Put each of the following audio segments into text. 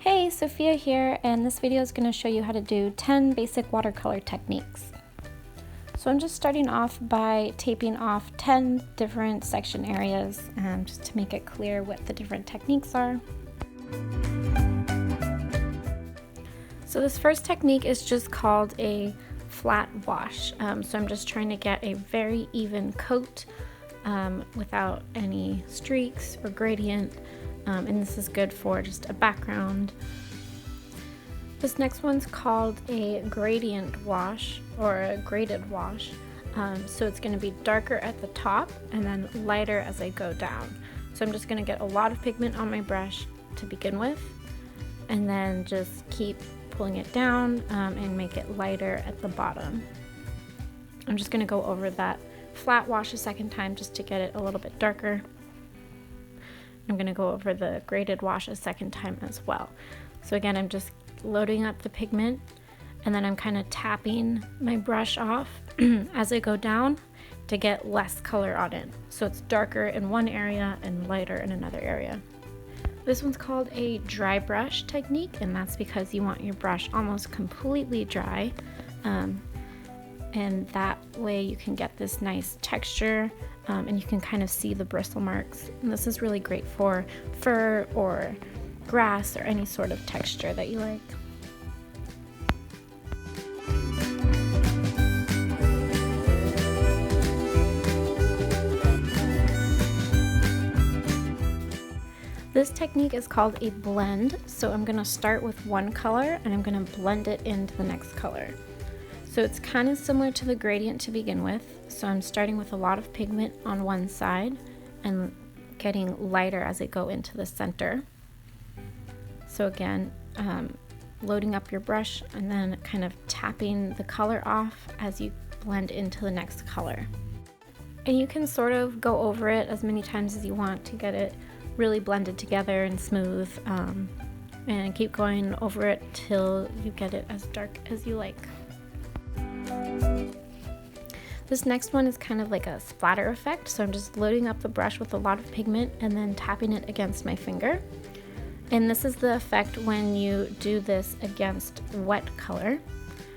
Hey, Sophia here, and this video is going to show you how to do 10 basic watercolor techniques. So I'm just starting off by taping off 10 different section areas just to make it clear what the different techniques are. So this first technique is just called a flat wash. So I'm just trying to get a very even coat without any streaks or gradient. And this is good for just a background. This next one's called a gradient wash or a graded wash. So it's going to be darker at the top and then lighter as I go down. So I'm just going to get a lot of pigment on my brush to begin with and then just keep pulling it down and make it lighter at the bottom. I'm just going to go over that flat wash a second time just to get it a little bit darker. I'm going to go over the graded wash a second time as well. So again, I'm just loading up the pigment and then I'm kind of tapping my brush off as I go down to get less color on it. So it's darker in one area and lighter in another area. This one's called a dry brush technique, and that's because you want your brush almost completely dry. And that way you can get this nice texture and you can kind of see the bristle marks. And this is really great for fur or grass or any sort of texture that you like. This technique is called a blend. So I'm going to start with one color and I'm going to blend it into the next color. So it's kind of similar to the gradient to begin with. So I'm starting with a lot of pigment on one side and getting lighter as I go into the center. So again, loading up your brush and then kind of tapping the color off as you blend into the next color. And you can sort of go over it as many times as you want to get it really blended together and smooth, and keep going over it till you get it as dark as you like. This next one is kind of like a splatter effect, so I'm just loading up the brush with a lot of pigment and then tapping it against my finger. And this is the effect when you do this against wet color.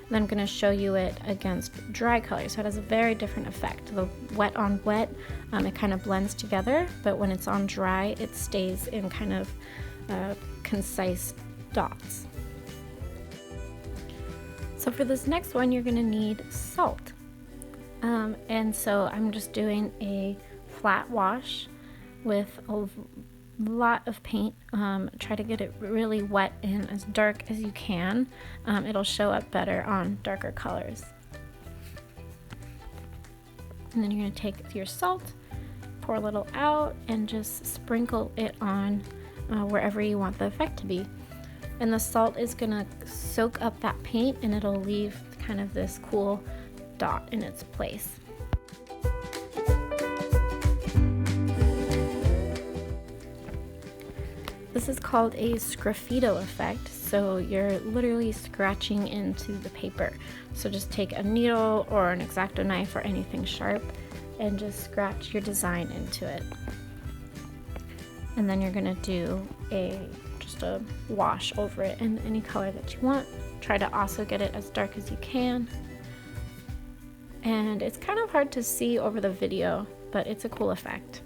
And I'm going to show you it against dry color, so it has a very different effect. The wet on wet, it kind of blends together, but when it's on dry, it stays in kind of concise dots. So for this next one, you're going to need salt. And so I'm just doing a flat wash with a lot of paint. Try to get it really wet and as dark as you can. It'll show up better on darker colors. And then you're going to take your salt, pour a little out, and just sprinkle it on wherever you want the effect to be. And the salt is going to soak up that paint and it'll leave kind of this cool dot in its place. This is called a sgraffito effect, so you're literally scratching into the paper. So just take a needle or an X-Acto knife or anything sharp and just scratch your design into it. And then you're going to do just a wash over it in any color that you want. Try to also get it as dark as you can. And it's kind of hard to see over the video, but it's a cool effect.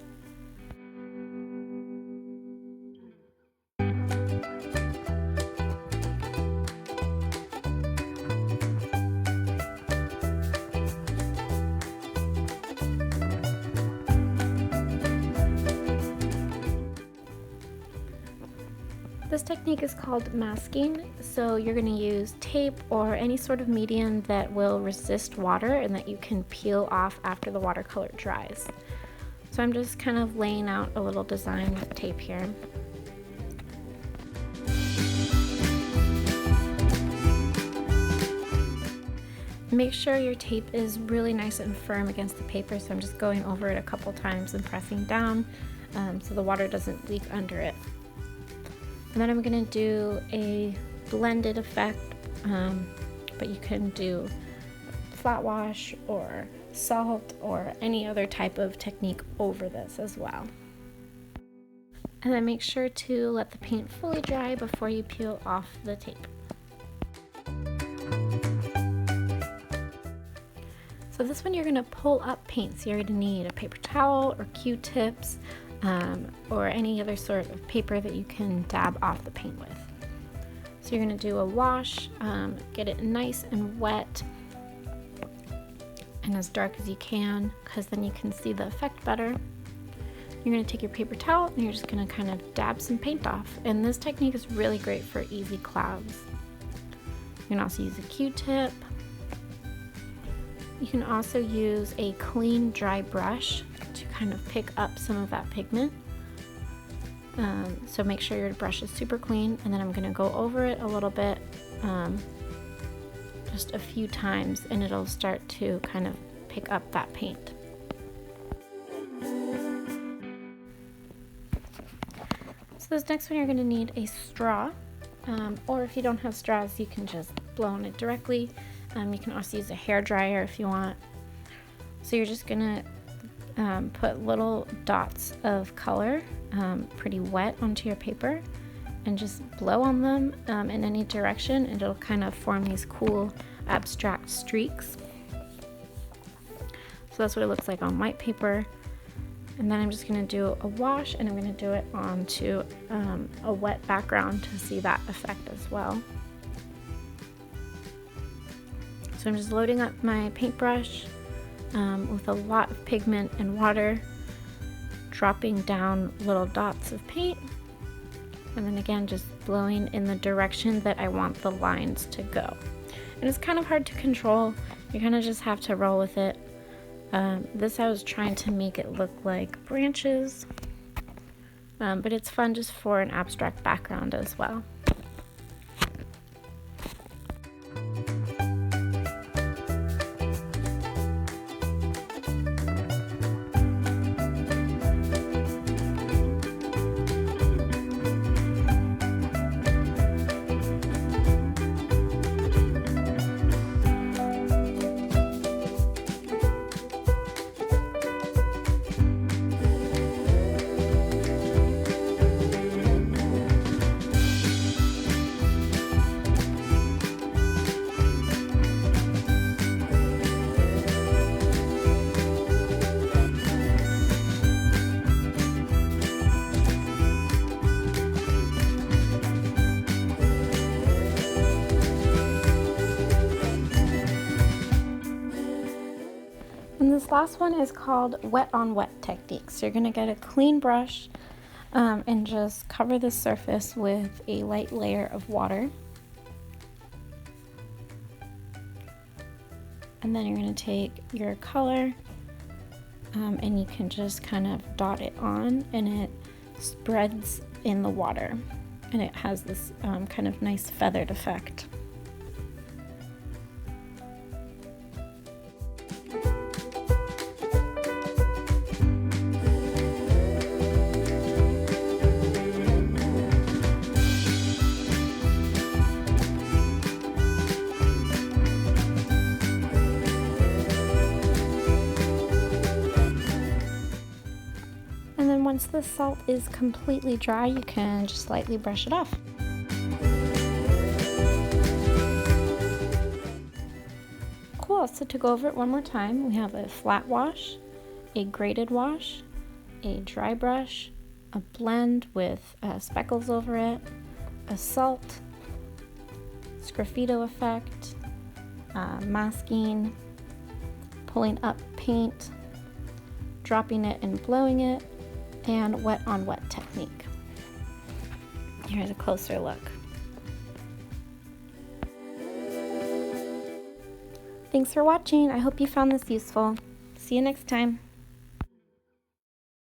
This technique is called masking, so you're going to use tape or any sort of medium that will resist water and that you can peel off after the watercolor dries. So I'm just kind of laying out a little design with tape here. Make sure your tape is really nice and firm against the paper, so I'm just going over it a couple times and pressing down so the water doesn't leak under it. And then I'm going to do a blended effect, but you can do flat wash or salt or any other type of technique over this as well. And then make sure to let the paint fully dry before you peel off the tape. So this one you're going to pull up paint, so you're going to need a paper towel or Q-tips or any other sort of paper that you can dab off the paint with. So you're going to do a wash, get it nice and wet and as dark as you can, because then you can see the effect better. You're going to take your paper towel and you're just going to kind of dab some paint off. And this technique is really great for easy clouds. You can also use a Q-tip. You can also use a clean, dry brush to kind of pick up some of that pigment. So make sure your brush is super clean, and then I'm going to go over it a little bit, just a few times, and it'll start to kind of pick up that paint. So this next one you're going to need a straw, or if you don't have straws you can just blow on it directly. You can also use a hair dryer if you want. So you're just gonna put little dots of color, pretty wet, onto your paper and just blow on them in any direction, and it'll kind of form these cool abstract streaks. So that's what it looks like on white paper. And then I'm just gonna do a wash, and I'm gonna do it onto a wet background to see that effect as well. So I'm just loading up my paintbrush with a lot of pigment and water, dropping down little dots of paint, and then again just blowing in the direction that I want the lines to go. And it's kind of hard to control, you kind of just have to roll with it. This I was trying to make it look like branches, but it's fun just for an abstract background as well. And this last one is called wet on wet technique. So you're going to get a clean brush and just cover the surface with a light layer of water. And then you're going to take your color and you can just kind of dot it on, and it spreads in the water, and it has this kind of nice feathered effect. And then once the salt is completely dry, you can just lightly brush it off. Cool, so to go over it one more time, we have a flat wash, a graded wash, a dry brush, a blend with speckles over it, a salt, sgraffito effect, masking, pulling up paint, dropping it and blowing it, and wet on wet technique. Here's a closer look. Thanks for watching. I hope you found this useful. See you next time.